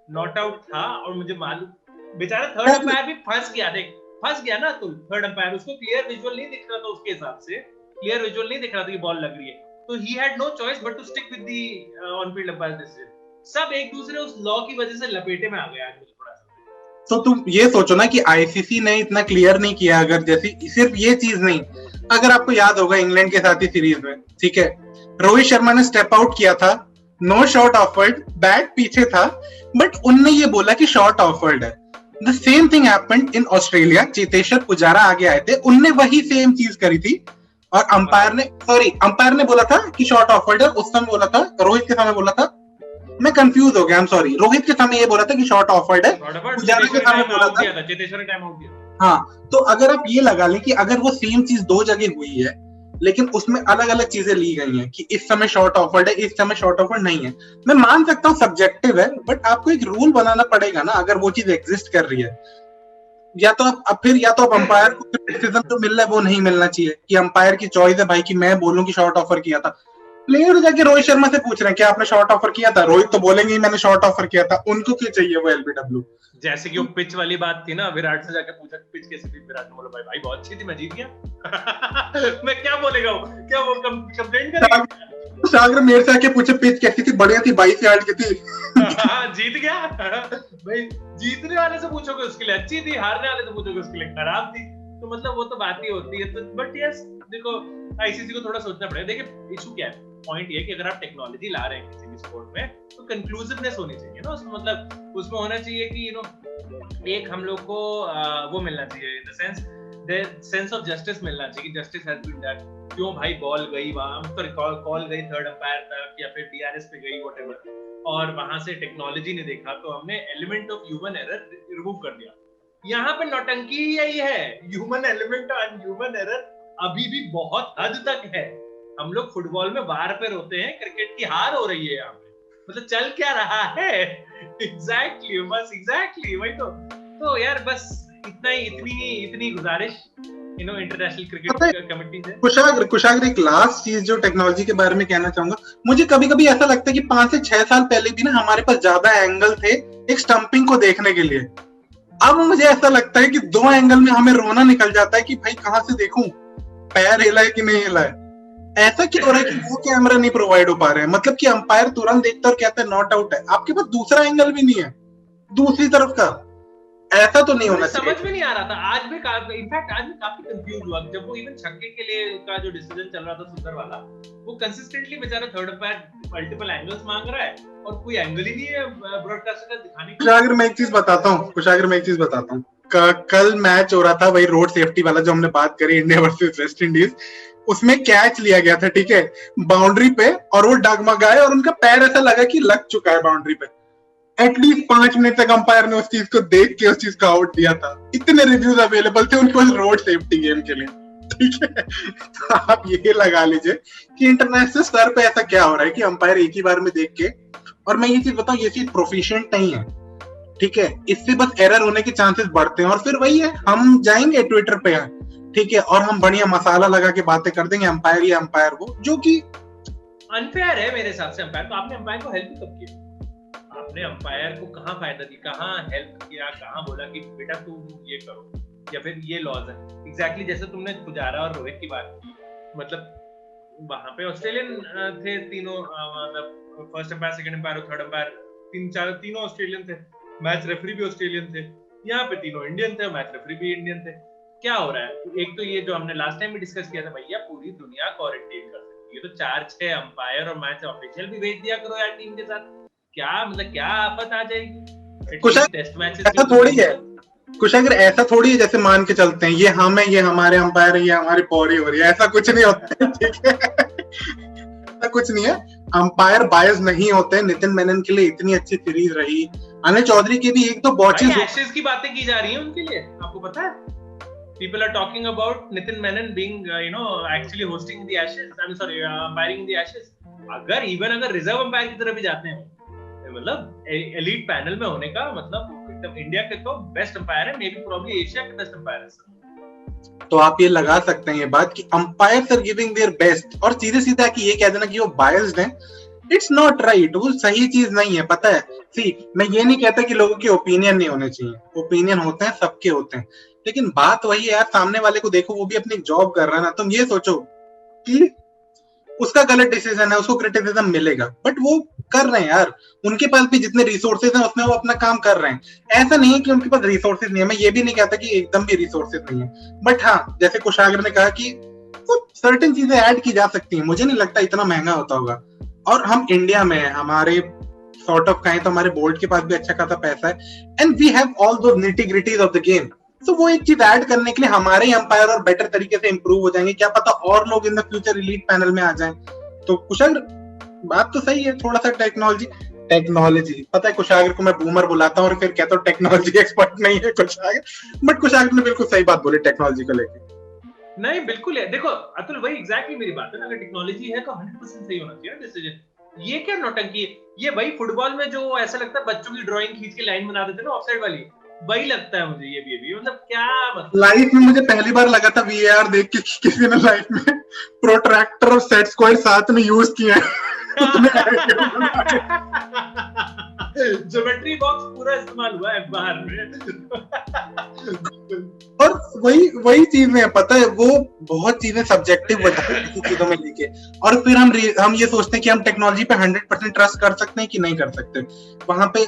नॉट आउट था। और मुझे मालूम बेचारा थर्ड अंपायर भी फंस गया ना, तो थर्ड अंपायर, उसको क्लियर विजुअल नहीं दिख रहा था, उसके हिसाब से क्लियर विजुअल नहीं दिख रहा था कि बॉल लग रही है, तो he had no choice but to stick with the on field umpire decision. सब एक दूसरे उस लॉ की वजह से लपेटे में आ गए आज थोड़ा सा। तो तुम ये सोचो ना कि आईसीसी ने इतना क्लियर नहीं किया, अगर जैसे सिर्फ ये चीज नहीं, अगर आपको याद होगा इंग्लैंड के साथ ही सीरीज में, ठीक है, रोहित शर्मा ने स्टेप आउट किया था, नो शॉट ऑफर्ड, बैट पीछे था, बट उनने ये बोला कि शॉट ऑफर्ड है। The same thing happened in Australia. Cheteshwar Pujara आगे आए थे, उनने वही सेम चीज करी थी, और अंपायर ने बोला था कि शॉट ऑफर्ड है। उस समय बोला था, रोहित के समय बोला था, मैं कंफ्यूज हो गया, आई एम सॉरी, रोहित के समय ये बोला था कि शॉट ऑफर्ड है, पुजारा के समय बोला था चेतेश्वर ने टाइम आउट दिया। हाँ, तो अगर आप ये लगा लें कि अगर वो सेम चीज 2 जगह हुई है, लेकिन उसमें अलग अलग चीजें ली गई हैं कि इस समय शॉट ऑफर्ड है, इस समय शॉट ऑफर्ड नहीं है, मैं मान सकता हूँ सब्जेक्टिव है, बट आपको एक रूल बनाना पड़ेगा ना अगर वो चीज एग्जिस्ट कर रही है। या तो आप अंपायर को क्रिटिसिज्म जो मिल रहा है वो नहीं मिलना चाहिए कि अंपायर की चॉइस है भाई कि मैं बोलूं कि शॉट ऑफर किया था। प्लेयर जाके रोहित शर्मा से पूछ रहे हैं क्या आपने शॉट ऑफर किया था, रोहित तो बोलेंगे मैंने शॉट ऑफर किया था, उनको क्यों चाहिए वो एलबीडब्ल्यू? जैसे कि वो पिच वाली बात थी ना, विराट से जाके पूछा पिच कैसी थी, विराट ने बोला भाई बहुत अच्छी थी, मैं जीत गया। मैं क्या बोलेगा वो, क्या वो कंप्लेंट करेगा? सागर मेरे से आके पूछे पिच कैसी थी, बढ़िया थी, 22 यार्ड की थी। जीत गया। भाई जीतने वाले से पूछोगे उसके लिए अच्छी थी, हारने वाले से पूछोगे उसके लिए खराब थी, तो मतलब वो तो बात ही होती है। तो बट यस, देखो आईसीसी को थोड़ा सोचना पड़ेगा। देखिए इशू क्या है, पॉइंट ये कि अगर आप टेक्नोलॉजी ला रहे हैं किसी भी स्पोर्ट में तो कंक्लूसिवनेस होनी चाहिए ना उसमें, मतलब उसमें होना चाहिए कि यू नो एक हम लोग को वो मिलना चाहिए, in the sense of justice मिलना चाहिए कि जस्टिस हैज बीन डन। क्यों भाई बॉल गई वहां, तो कॉल गई थर्ड अंपायर तक या फिर डीआरएस पे गई व्हाटएवर, और वहां से टेक्नोलॉजी ने देखा तो हमने element of human error remove कर दिया। यहाँ पे नौटंकी यही है, ह्यूमन एलिमेंट और ह्यूमन एरर अभी भी बहुत हद तक है। हम लोग फुटबॉल में वार पे रोते हैं, क्रिकेट की हार हो रही है यहाँ पे, मतलब चल क्या रहा है। एग्जैक्टली वही तो यार बस इतनी गुजारिश इंटरनेशनल क्रिकेट कमेटी से। कुशाग्र एक लास्ट चीज जो टेक्नोलॉजी के बारे में कहना चाहूंगा, मुझे कभी कभी ऐसा लगता है कि 5 से 6 साल पहले भी ना हमारे पास ज्यादा एंगल थे एक स्टंपिंग को देखने के लिए। अब मुझे ऐसा लगता है कि 2 एंगल में हमें रोना निकल जाता है कि भाई कहाँ से देखूं, पैर हिला है कि नहीं हिला है। ऐसा क्यों हो रहा है कि वो कैमरा नहीं प्रोवाइड हो पा रहे हैं? मतलब कि अंपायर तुरंत देखता है और कहता है नॉट आउट है, आपके पास दूसरा एंगल भी नहीं है दूसरी तरफ का। ऐसा तो नहीं होना चाहिए। समझ में नहीं आ रहा था। आज भी इनफैक्ट आज भी काफी कंफ्यूज हुआ जब वो इवन छक्के के लिए का जो डिसीजन चल रहा था सुंदर वाला, वो कंसिस्टेंटली बेचारा थर्ड अंपायर मल्टीपल एंगल्स मांग रहा है और कोई एंगल ही नहीं है ब्रॉडकास्टर का दिखाने को। कुशागर मैं एक चीज बताता हूँ, कल मैच हो रहा था वही रोड सेफ्टी वाला जो हमने बात करी, इंडिया वर्सेस वेस्ट इंडीज। उसमें कैच लिया गया था, ठीक है, बाउंड्री पे, और वो डगमगाए और उनका पैर ऐसा लगा कि लग चुका है बाउंड्री पे। एटलीस्ट 5 मिनट तक अंपायर ने उस चीज को देख के उस चीज को आउट दिया था। इतने रिव्यूज अवेलेबल थे उनके पास रोड सेफ्टी गेम के लिए, ठीक है। तो आप ये लगा लीजिए कि इंटरनेशनल स्तर पे ऐसा क्या हो रहा है कि अंपायर एक ही बार में देख के, और मैं ये चीज बताऊं, ये चीज प्रोफिशिएंट नहीं है, ठीक है। इससे बस एरर होने के चांसेस बढ़ते हैं, और फिर वही है, हम जाएंगे ट्विटर पे, ठीक है, और हम बढ़िया मसाला लगा के बातें कर देंगे, अंपायर ये अंपायर वो, जो कि अनफेयर है मेरे हिसाब से। अंपायर तो आपने अंपायर को हेल्प कब किया? आपने अंपायर को कहाँ फायदा दी, कहाँ हेल्प किया, कहाँ बोला कि बेटा तुम ये करो, या फिर ये लॉज है? एग्जैक्टली जैसे तुमने पुजारा और रोहित की बात की, मतलब वहां पे ऑस्ट्रेलियन थे तीनों, मतलब फर्स्ट अंपायर, सेकंड अंपायर और थर्ड अंपायर, तीनों ऑस्ट्रेलियन थे। मैच रेफरी भी ऑस्ट्रेलियन थे। यहाँ पे तीनों इंडियन थे, मैच रेफरी भी इंडियन थे। क्या हो रहा है? एक तो ये जो हमने लास्ट टाइम भी डिस्कस किया था, भैया पूरी दुनिया क्वारंटाइन कर सकती है, तो 4-6 अंपायर और मैच ऑफिशियल भी भेज दिया करो यार टीम के साथ। क्या मतलब क्या आफत आ जाएगी? टेस्ट मैचेस ऐसा थोड़ी है कुशागर, ऐसा थोड़ी है जैसे मान के चलते हैं ये हम है, ये हमारे अंपायर है, ये हमारी पौड़ी हो रही है, ऐसा कुछ नहीं होता है, ठीक है। ऐसा कुछ नहीं है, अंपायर बायस नहीं होते। नितिन मेनन के लिए इतनी अच्छी सीरीज रही, अनिल चौधरी की भी एक तो बॉचेस, एशेज की बातें की जा रही है उनके लिए, आपको पता है? People are talking about Nitin Menon being, actually hosting the Ashes. I'm sorry, umpiring in the Ashes. अगर रिजर्व अंपायर की तरफ भी जाते हैं, मतलब एलीट पैनल में होने का मतलब एकदम इंडिया के तो बेस्ट अंपायर है, मे बी प्रोबब्ली एशिया के बेस्ट अंपायर है। तो आप ये लगा सकते हैं ये बात कि umpires are giving their best, और सीधे सीधा कि ये कह देना कि वो बायस्ड है, इट्स नॉट राइट, वो सही चीज नहीं है, पता है। सी, मैं ये नहीं कहता कि लोगों के ओपिनियन नहीं होने चाहिए, ओपिनियन होते हैं, सबके होते हैं, लेकिन बात वही है यार, सामने वाले को देखो, वो भी अपनी जॉब कर रहा है ना। तुम ये सोचो कि उसका गलत डिसीजन है, उसको क्रिटिसिज्म मिलेगा, बट वो कर रहे हैं यार, उनके पास भी जितने रिसोर्सेज हैं उसमें वो अपना काम कर रहे हैं। ऐसा नहीं है कि उनके पास रिसोर्सेज नहीं है, मैं ये भी नहीं कहता कि एकदम भी रिसोर्सेज नहीं है, बट हाँ, जैसे कुशागर ने कहा कि सर्टेन चीजें ऐड की जा सकती हैं। मुझे नहीं लगता इतना महंगा होता होगा, और हम इंडिया में हैं, हमारे सॉर्ट ऑफ कहें तो हमारे बोर्ड के पास भी अच्छा खासा पैसा है, एंड वी हैव ऑल दो nitty gritties of the game. तो वो एक चीज ऐड करने के लिए हमारे ही अंपायर और बेटर तरीके से इंप्रूव हो जाएंगे, क्या पता और लोग in the future elite panel में आ जाएं। तो कुशागर बात तो सही है, थोड़ा सा टेक्नोलॉजी पता है, कुशागर को मैं बूमर बुलाता हूँ और फिर कहता हूँ टेक्नोलॉजी एक्सपर्ट नहीं है कुशागर, बट कुशागर ने बिल्कुल सही बात बोली टेक्नोलॉजी को लेकर। नहीं बिल्कुल है, देखो अतुल वही एग्जैक्टली मेरी बात है ना, अगर टेक्नोलॉजी है तो 100% सही होना चाहिए डिसीजन। ये क्या नौटंकी है? ये वही फुटबॉल में जो ऐसा लगता है बच्चों की ड्राइंग खींच के लाइन बना देते ना ऑफसाइड वाली, वही लगता है मुझे। ये भी मतलब क्या मतलब, लाइफ में मुझे पहली बार लगा था वीएआर देख के किसी ने लाइफ में प्रोट्रैक्टर और सेट स्क्वायर साथ में यूज किया है। ज्योमेट्री बॉक्स पूरा इस्तेमाल हुआ है बाहर में। और वही चीजें हैं, पता है, वो बहुत चीजें सब्जेक्टिव बताती हैं चीजों में लेके, और फिर हम ये सोचते हैं कि हम टेक्नोलॉजी पे 100% ट्रस्ट कर सकते हैं कि नहीं कर सकते। वहां पे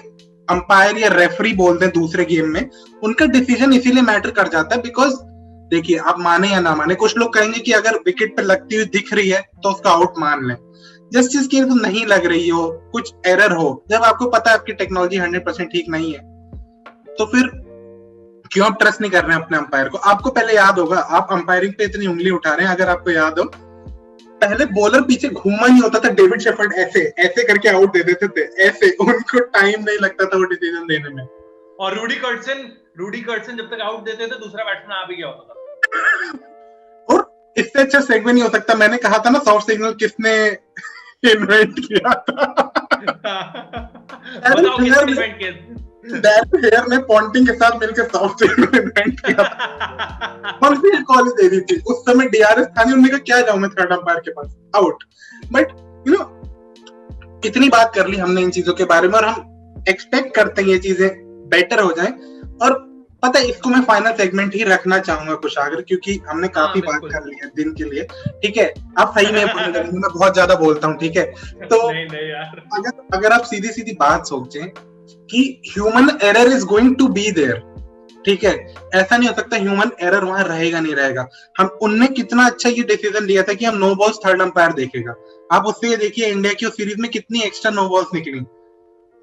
अंपायर या रेफरी बोलते हैं दूसरे गेम में, उनका डिसीजन इसीलिए मैटर कर जाता है बिकॉज देखिए, आप माने या ना माने, कुछ लोग कहेंगे कि अगर विकेट पे लगती हुई दिख रही है तो उसका आउट मान लें, जिस चीज की तो नहीं लग रही हो, कुछ एरर हो, जब आपको पता है आपकी टेक्नोलॉजी 100% ठीक नहीं है, तो फिर क्यों आप ट्रस्ट नहीं कर रहे हैं अपने अंपायर को? आपको पहले याद होगा, आप अंपायरिंग पे इतनी उंगली उठा रहे हैं, अगर आपको याद हो, पहले बॉलर पीछे घूमा नहीं होता था, डेविड शेफर्ड ऐसे ऐसे करके आउट दे देते थे, ऐसे, उनको टाइम नहीं लगता था वो डिसीजन देने में। और रूडी कर्टसन जब तक आउट देते थे दूसरा बैट्समैन आ भी गया होता था। और इससे अच्छा सेगमेंट नहीं हो सकता। मैंने कहा था ना सॉफ्ट सिग्नल किसने इन्वेंट किया था। बताओ किसने इन्वेंट किया? डैरेन हेयर ने पॉन्टिंग के साथ मिलकर सॉफ्ट सिग्नल इन्वेंट किया था। और फिर कॉल दे दी थी उस समय डीआरएस था, उन्होंने कहा क्या जाऊं मैं थर्ड अंपायर के पास, आउट। बट यू नो, इतनी बात कर ली हमने इन चीजों के बारे में, और हम एक्सपेक्ट करते हैं ये चीजें बेटर हो जाएं। और पता है इसको मैं फाइनल सेगमेंट ही रखना चाहूंगा कुशागर, क्योंकि हमने काफी बात बिल्कुल। कर ली है दिन के लिए। ठीक है, आप सही में बोलने लगे, मैं बहुत ज्यादा बोलता हूँ। ठीक है, तो नहीं यार, अगर आप सीधी सीधी बात सोचें कि human error is going to be there, ठीक है, ऐसा नहीं हो सकता ह्यूमन एरर वहां रहेगा नहीं रहेगा। हम उनने कितना अच्छा ये डिसीजन लिया था कि हम नो बॉल्स थर्ड अंपायर देखेगा। आप उससे ये देखिए इंडिया की उस सीरीज में कितनी एक्स्ट्रा नो बॉल्स निकली।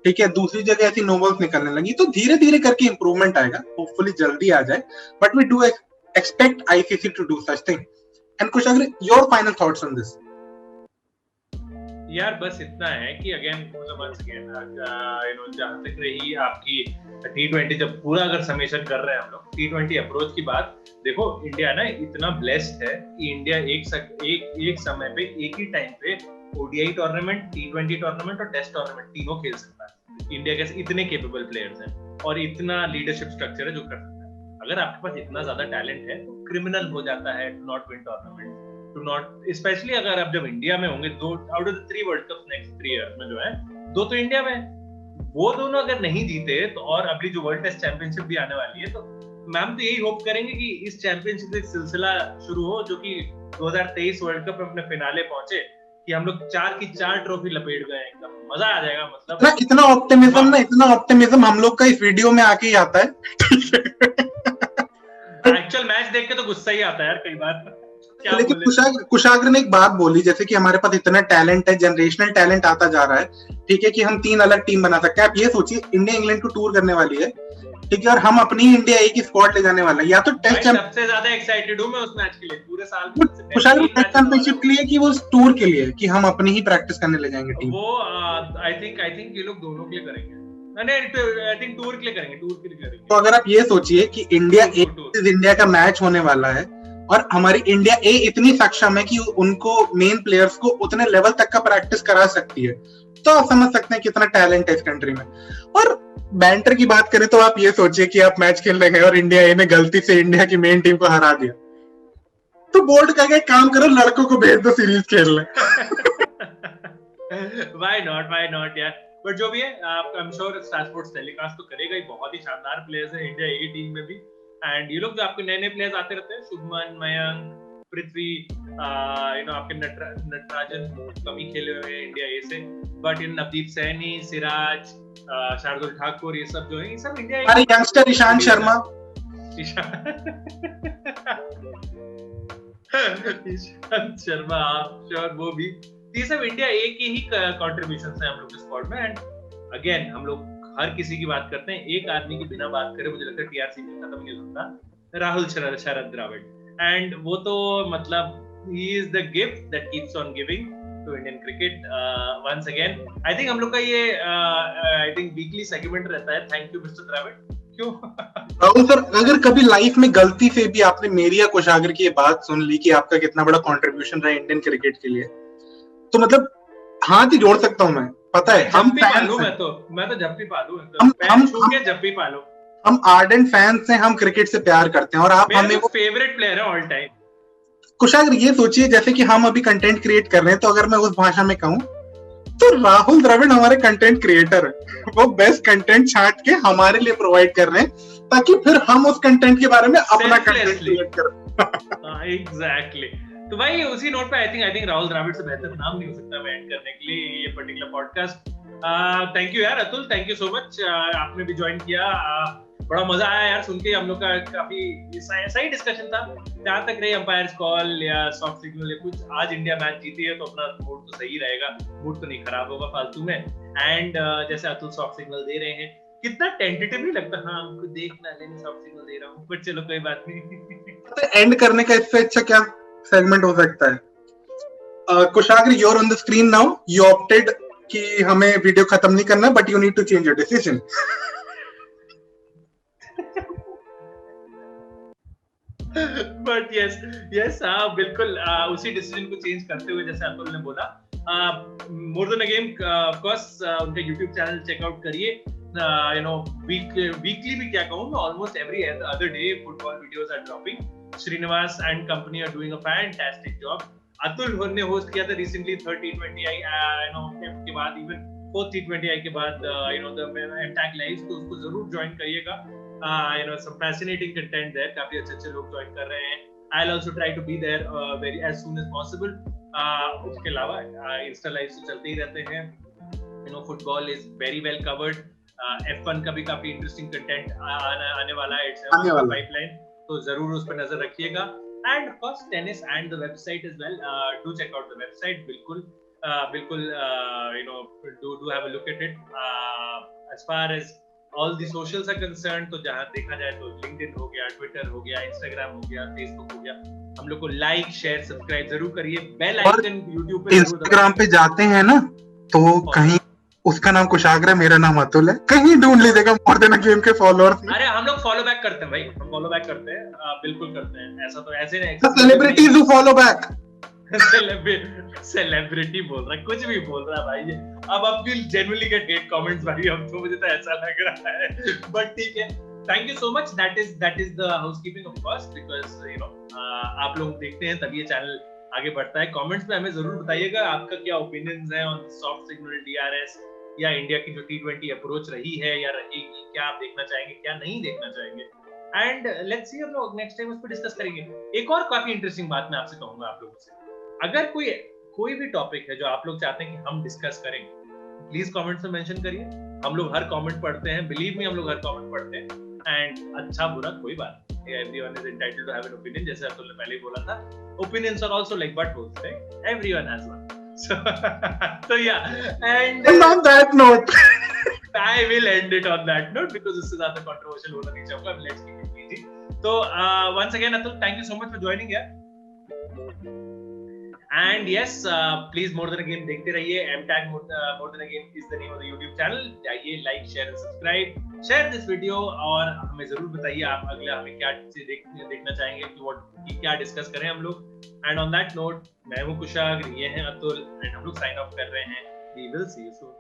ठीक है, दूसरी जगह ऐसी नो बॉल्स निकलने लगी, तो धीरे धीरे करके इंप्रूवमेंट आएगा, होपफुली जल्दी आ जाए, but we do expect ICC to do such thing. And कुछ अगर your final thoughts on this. यार बस इतना है कि अगेन वंस अगेन जहां तक रही आपकी T20, जब पूरा अगर समेशन कर रहे हैं हम लोग T20 अप्रोच की बात, देखो इंडिया ना इतना ब्लेस्ड है कि इंडिया एक समय पे एक ही टाइम पे ओडीआई टूर्नामेंट, T20 टूर्नामेंट और टेस्ट टूर्नामेंट तीनों खेल सकता है। इंडिया के इतने केपेबल प्लेयर्स हैं और इतना लीडरशिप स्ट्रक्चर है जो कर सकता है। अगर आपके पास इतना ज्यादा टैलेंट है तो क्रिमिनल हो जाता है to not win tournament, to not, especially अगर आप जब इंडिया में होंगे। 2 out of 3 world cup next 3 year में जो है 2 तो इंडिया में, वो दोनों अगर नहीं जीते तो, और अगली जो वर्ल्ड टेस्ट चैंपियनशिप भी आने वाली है, तो मैम तो यही होप करेंगे कि इस चैंपियनशिप से सिलसिला शुरू हो जो कि 2023 वर्ल्ड कप में अपने फिनाले पहुंचे, कि हम लोग 4 की 4 ट्रॉफी लपेट गए, एकदम मजा आ जाएगा। मतलब इतना ऑप्टिमिज्म हम लोग का इस वीडियो में आके ही आता है। एक्चुअल मैच देख के तो गुस्सा ही आता है यार कई बार। लेकिन कुशाग्र ने एक बात बोली, जैसे कि हमारे पास इतना टैलेंट है, जनरेशनल टैलेंट आता जा रहा है, ठीक है, कि हम 3 अलग टीम बना सकते हैं। आप ये सोचिए इंडिया इंग्लैंड को टूर करने वाली है, ठीक है, और हम अपनी इंडिया एक ही स्क्वाड ले जाने वाला है। या तो टेस्ट सबसे ज्यादा एक्साइटेड हूं मैं उस मैच के लिए पूरे साल में। कुशाग्र टेस्ट चैंपियनशिप के लिए कि वो टूर के लिए, कि हम अपनी ही प्रैक्टिस करने ले जाएंगे टीम? वो आई थिंक ये लोग दोनों के लिए करेंगे। आई थिंक टूर के लिए करेंगे। तो अगर आप ये सोचिए कि इंडिया का मैच होने वाला है और हमारी इंडिया ए इतनी सक्षम है कि उनको मेन प्लेयर्स को उतने लेवल तक का प्रैक्टिस करा सकती है, तो आप समझ सकते हैं कितना टैलेंट है इस कंट्री में। और बैंटर की बात करें तो आप ये सोचिए कि आप मैच खेलने गए और इंडिया ए ने गलती से इंडिया की मेन टीम को हरा दिया, तो बोर्ड का काम करो, लड़कों को भेज दो सीरीज खेलने। Why not यार। बट जो भी है, I am sure star sports telecast तो करेगा ही। बहुत ही शानदार प्लेयर्स है इंडिया ए टीम में भी, एंड ये लोग जो आपके नए प्लेयर्स आते रहते हैं, शुभमन, मयंक, पृथ्वी, आपके नटराजन कम ही खेले हुए हैं इंडिया ए से, बट इन नवदीप सैनी, सिराज, शार्दुल ठाकुर, ये सब जो है, ये सब इंडिया ए। अरे यंगस्टर ईशांत शर्मा श्योर, वो भी, ये सब इंडिया ए की ही कंट्रीब्यूशंस हैं हम लोग के स्क्वाड में। एंड अगेन हम लोग हर किसी की बात करते हैं, एक आदमी की बिना बात करे मुझे लगता है टीआरसी में खत्म नहीं होता, राहुल शरद द्रविड़। एंड वो तो मतलब he is the gift that keeps on giving to Indian cricket. Once again I think हम लोग का ये आई थिंक वीकली सेगमेंट रहता है, थैंक यू मिस्टर द्रविड़। क्यों राहुल सर, अगर कभी लाइफ में गलती से भी आपने मेरी या कुशागर की ये बात सुन ली कि आपका कितना बड़ा कंट्रीब्यूशन रहा इंडियन क्रिकेट के लिए, तो मतलब हाथ ही जोड़ सकता हूं मैं, पता है। हम मैं तो जब भी पालू, पैर छू के जब भी पालू। हम आर्डेंट फैंस हैं, हम क्रिकेट से प्यार करते हैं, और आप हमें वो फेवरेट प्लेयर है ऑल टाइम। कुशागर ये सोचिए जैसे कि हम अभी कंटेंट क्रिएट कर रहे हैं, तो अगर मैं उस भाषा में कहूं तो राहुल द्रविड़ हमारे कंटेंट क्रिएटर है। वो बेस्ट कंटेंट छांट के हमारे लिए प्रोवाइड कर रहे हैं, ताकि फिर हम उस कंटेंट के बारे में अपना कंटेंट क्रिएट करें। एग्जैक्टली। तो भाई उसी नोट पे आई थिंक राहुल द्रविड़ से बेहतर नाम नहीं हो सकता मैं एंड करने के लिए ये पर्टिकुलर पॉडकास्ट। थैंक यू यार Atul, thank you so much, आपने भी ज्वाइन किया। बड़ा मजा आया यार सुन के, हम लोग का काफी सही डिस्कशन था। जहां तक रही अंपायर्स कॉल या सॉफ्ट सिग्नल या कुछ, आज इंडिया मैच जीती है तो अपना मूड तो सही रहेगा, मूड तो नहीं खराब होगा फालतू में। एंड जैसे अतुल सॉफ्ट सिग्नल दे रहे हैं, कितना टेंटेटिव नहीं लगता, हाँ हमको देखना लेकिन सॉफ्ट सिग्नल दे रहा हूँ, बट चलो कोई बात नहीं। एंड करने का इससे अच्छा क्या सेगमेंट हो सकता है? Kushagra, you're on the screen now. You opted कि हमें वीडियो खत्म नहीं करना, but you need to change your decision. But yes, हाँ बिल्कुल, उसी डिसीजन को चेंज करते हुए जैसे अतुल ने बोला, more than a game of course उनका YouTube चैनल चेकआउट करिए। वीकली भी क्या कहूँ मैं, almost every other day football videos are dropping. Srinivas and company are doing a fantastic job. Atul ने होस्ट किया था रिसेंटली थर्ड T20I के बाद, इवन फोर्थ T20I के बाद द एमटैक लाइव, तो उसको जरूर ज्वाइन करिएगा। some fascinating content there. काफी अच्छे लोग ज्वाइन कर रहे हैं. I'll also try to be there very as soon as possible. उसके अलावा Insta live से चलते ही रहते हैं. Football is very well covered. F1 का भी काफी इंटरेस्टिंग कंटेंट आने वाला है. It's a pipeline. तो जरूर उस पर नजर रखिएगा. And of course tennis and the website as well. Do check out the website. बिल्कुल do have a look at it. As far as all the socials are concerned, तो जहाँ देखा जाए तो LinkedIn हो गया, Twitter हो गया, Instagram हो गया, Facebook हो गया. हम लोग को लाइक, शेयर, सब्सक्राइब जरूर करिए. बेल आइकन YouTube पे Instagram पे जाते हैं ना तो कहीं उसका नाम कुशाग्र, मेरा नाम अतुल है, कहीं ढूंढ लीजिएगा मोर देन अ गेम के फॉलोअर्स. अरे हम लोग फॉलो बैक करते हैं भाई, हम फॉलो बैक करते हैं. बिल्कुल करते हैं. ऐसा तो ऐसे नहीं. Celebrities who follow back. Celebrity बोल रहा है, कुछ भी बोल रहा है भाई. अब will genuinely get hate comments भाई. अब तो मुझे तो ऐसा लग रहा है, बट ठीक है. Thank you so much. That is the housekeeping of course, because आप लोग देखते हैं तभी ये चैनल आगे बढ़ता है. कमेंट्स में हमें जरूर बताइएगा आपका क्या ओपिनियंस है ऑन सॉफ्ट सिग्नल डीआरएस या इंडिया की जो T20 अप्रोच रही है या रहेगी. क्या आप देखना चाहेंगे, क्या नहीं देखना चाहेंगे. एंड लेट्स सी, हम लोग नेक्स्ट टाइम उस पर डिस्कस करेंगे. एक और काफी इंटरेस्टिंग बात मैं आपसे कहूंगा आप लोगों से. अगर कोई भी टॉपिक है जो आप लोग चाहते हैं कि हम डिस्कस करें, प्लीज कमेंट्स में मेंशन करिए. हम लोग हर कमेंट पढ़ते हैं. बिलीव मी, हम लोग हर कमेंट पढ़ते हैं. एंड अच्छा बुरा कोई बात नहीं. Everyone is entitled to have an opinion. जैसे अतुल ने पहले ही बोला था, opinions are also like buttholes, right? Everyone has one. So yeah, and on that note I will end it on that note because इससे ज्यादा controversial होना नहीं चाहूंगा. Let's keep it PG. So once again Atul, thank you so much for joining here. And yes, please more than a game देखते रहिए. M-Tag more than a game is the name of the YouTube channel. जाइए, like, share and subscribe. Share this video और हमें जरूर बताइए आप अगला हमें क्या देखना चाहेंगे कि क्या डिस्कस करें हम लोग. And on that note, मैं हूँ कुशाग्र, ये हैं अतुल, and हम लोग साइन ऑफ कर रहे हैं. We will see you soon.